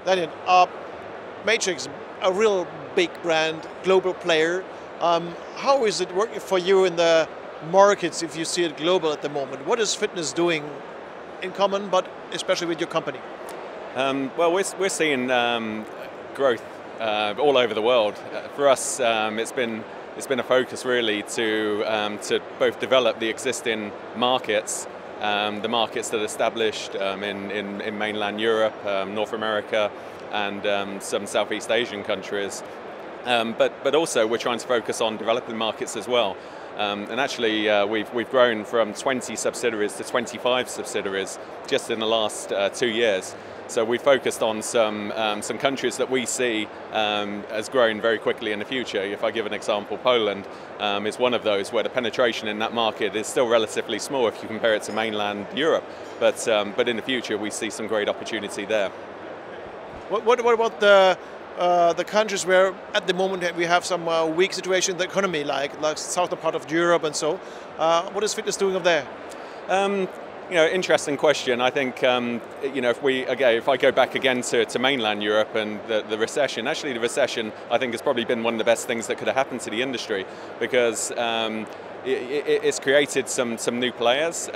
Daniel, Matrix, a real big brand, global player. How is it working for you in the markets if you see it global at the moment? What is fitness doing in common, but especially with your company? Well, we're seeing growth all over the world. For us, it's been a focus really to both develop the existing markets, the markets that are established in mainland Europe, North America, and some Southeast Asian countries. But also we're trying to focus on developing markets as well. And actually we've grown from 20 subsidiaries to 25 subsidiaries just in the last 2 years. So we focused on some countries that we see as growing very quickly in the future. If I give an example, Poland is one of those where the penetration in that market is still relatively small if you compare it to mainland Europe. But in the future we see some great opportunity there. What about the countries where at the moment we have some weak situation in the economy, like southern part of Europe and so? What is fitness doing up there? Interesting question. I think if I go back again to mainland Europe and the recession, actually the recession I think has probably been one of the best things that could have happened to the industry, because it's created some new players,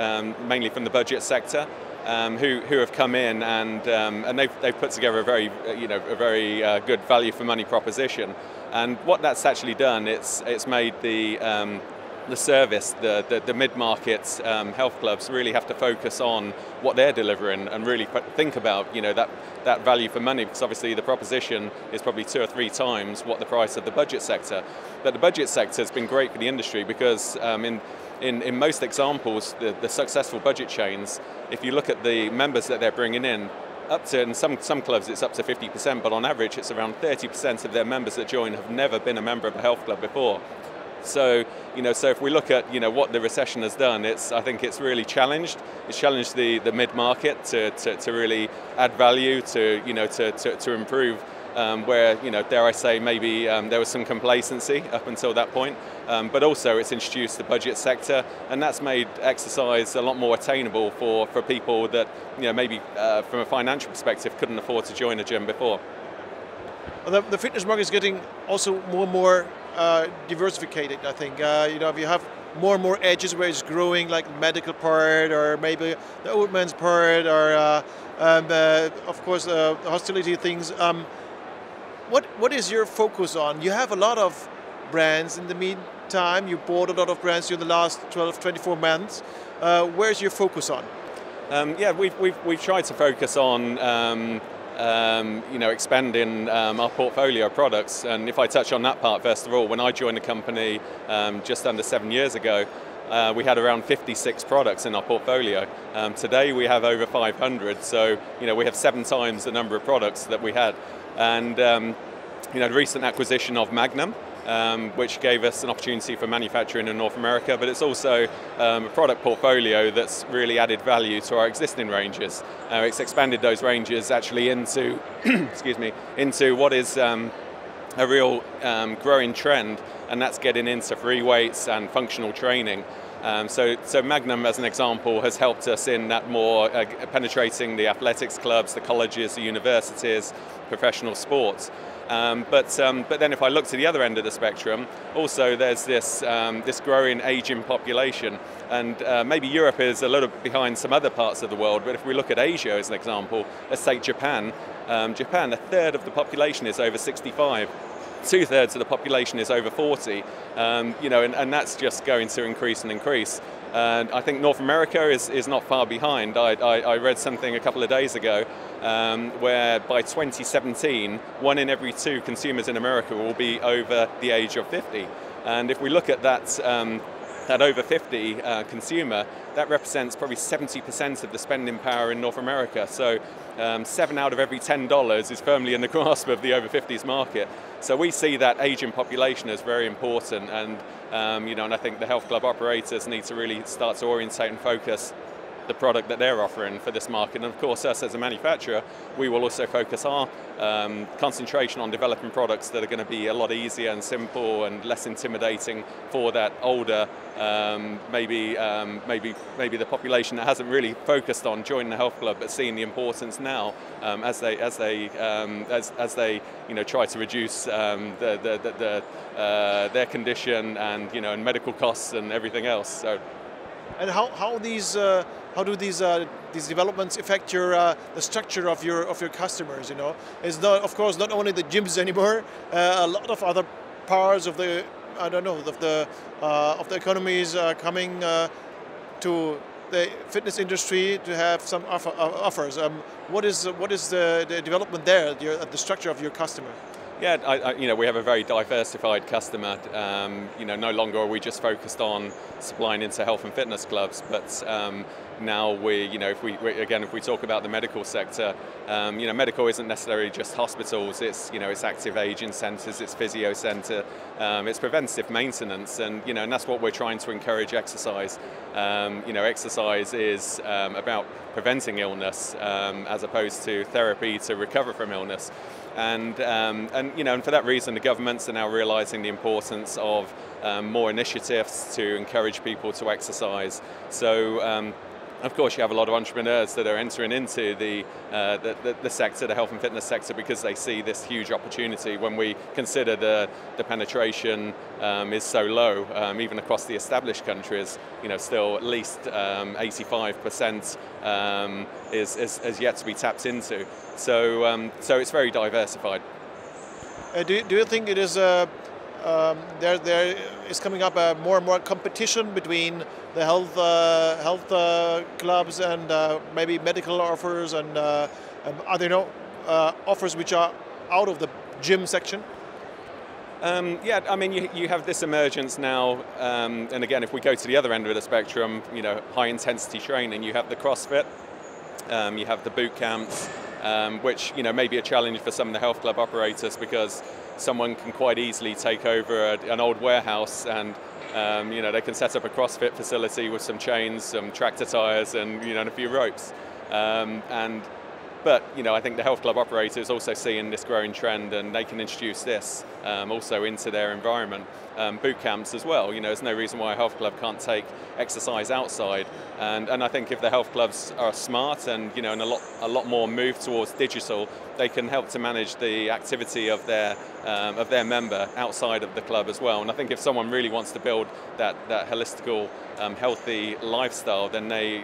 mainly from the budget sector, who have come in and they've put together a very good value for money proposition. And what that's actually done, it's made the service, the mid-market health clubs really have to focus on what they're delivering and really think about that value for money, because obviously the proposition is probably 2 or 3 times what the price of the budget sector. But the budget sector has been great for the industry because in most examples, the successful budget chains, if you look at the members that they're bringing in some clubs it's up to 50%, but on average it's around 30% of their members that join have never been a member of a health club before. So, so if we look at, what the recession has done, I think it's really challenged. It's challenged the mid-market to really add value, to improve where, dare I say, maybe there was some complacency up until that point. But also it's introduced the budget sector, and that's made exercise a lot more attainable for people that, maybe from a financial perspective couldn't afford to join a gym before. The fitness market is getting also more and more diversified, I think. If you have more and more edges where it's growing, like the medical part, or maybe the old man's part, or of course the hostility things. What is your focus on? You have a lot of brands in the meantime. You bought a lot of brands in the last 12, 24 months. Where's your focus on? We've tried to focus on expanding our portfolio of products. And if I touch on that part first of all, when I joined the company just under 7 years ago, we had around 56 products in our portfolio. Today we have over 500, so we have 7 times the number of products that we had. And the recent acquisition of Magnum, which gave us an opportunity for manufacturing in North America, but it's also a product portfolio that's really added value to our existing ranges. It's expanded those ranges actually into, into what is a real growing trend, and that's getting into free weights and functional training. So Magnum, as an example, has helped us in that more penetrating the athletics clubs, the colleges, the universities, professional sports. But then if I look to the other end of the spectrum, also there's this growing aging population, and maybe Europe is a little bit behind some other parts of the world, but if we look at Asia as an example, let's take Japan. Japan, 1/3 of the population is over 65. 2/3 of the population is over 40, and that's just going to increase and increase. And I think North America is not far behind. I read something a couple of days ago where by 2017, 1 in every 2 consumers in America will be over the age of 50. And if we look at that over 50 consumer, that represents probably 70% of the spending power in North America. So 7 out of every $10 is firmly in the grasp of the over 50s market. So we see that aging population as very important, and and I think the health club operators need to really start to orientate and focus the product that they're offering for this market. And of course, us as a manufacturer, we will also focus our concentration on developing products that are going to be a lot easier and simple and less intimidating for that older, maybe the population that hasn't really focused on joining the health club, but seeing the importance now as they try to reduce their condition and and medical costs and everything else. So. And how do these developments affect the structure of your customers? It's not, of course, not only the gyms anymore. A lot of other parts of the of the economies are coming to the fitness industry to have some offers. What is the development there? The structure of your customer? Yeah, we have a very diversified customer. No longer are we just focused on supplying into health and fitness clubs, but now if we talk about the medical sector, medical isn't necessarily just hospitals. It's active aging centres, it's physio centre, it's preventative maintenance, and that's what we're trying to encourage exercise. Exercise is about preventing illness as opposed to therapy to recover from illness. And for that reason, the governments are now realising the importance of more initiatives to encourage people to exercise. So, of course, you have a lot of entrepreneurs that are entering into the sector, the health and fitness sector, because they see this huge opportunity. When we consider the penetration is so low, even across the established countries, still at least 85% is yet to be tapped into. So it's very diversified. Do you think it is there is coming up more and more competition between the health clubs and maybe medical offers and other offers which are out of the gym section? You have this emergence now, and again, if we go to the other end of the spectrum, high intensity training, you have the CrossFit, you have the boot camps, which may be a challenge for some of the health club operators, because someone can quite easily take over an old warehouse and they can set up a CrossFit facility with some chains, some tractor tires, and a few ropes. But I think the health club operators also seeing this growing trend, and they can introduce this also into their environment. Boot camps as well. There's no reason why a health club can't take exercise outside. And I think if the health clubs are smart and and a lot more move towards digital, they can help to manage the activity of their member outside of the club as well. And I think if someone really wants to build that holistical, healthy lifestyle, then they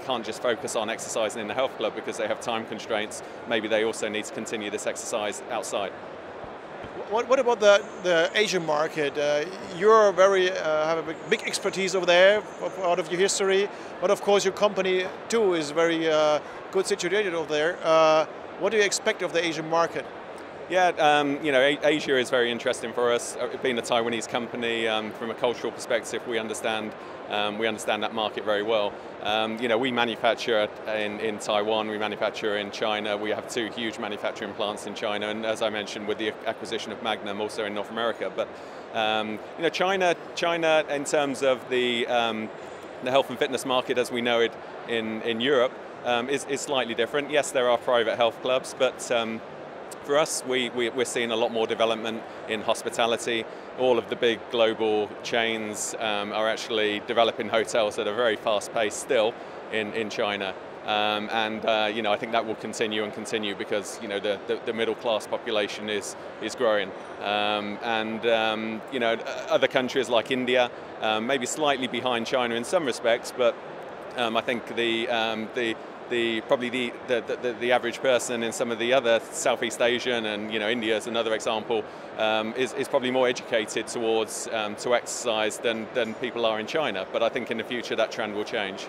can't just focus on exercising in the health club because they have time constraints. Maybe they also need to continue this exercise outside. What about the Asian market? You're have a big expertise over there, out of your history, but of course your company too is very good situated over there. What do you expect of the Asian market? Yeah, Asia is very interesting for us. Being a Taiwanese company, from a cultural perspective, we understand that market very well. We manufacture in Taiwan, we manufacture in China. We have 2 huge manufacturing plants in China, and as I mentioned, with the acquisition of Magnum, also in North America. But China, in terms of the health and fitness market as we know it in Europe, is slightly different. Yes, there are private health clubs, but for us, we're seeing a lot more development in hospitality. All of the big global chains are actually developing hotels at a very fast pace still in China. I think that will continue because the middle class population is growing. Other countries like India, maybe slightly behind China in some respects, but I think probably the average person in some of the other Southeast Asian and India is another example, is probably more educated towards to exercise than people are in China. But I think in the future that trend will change.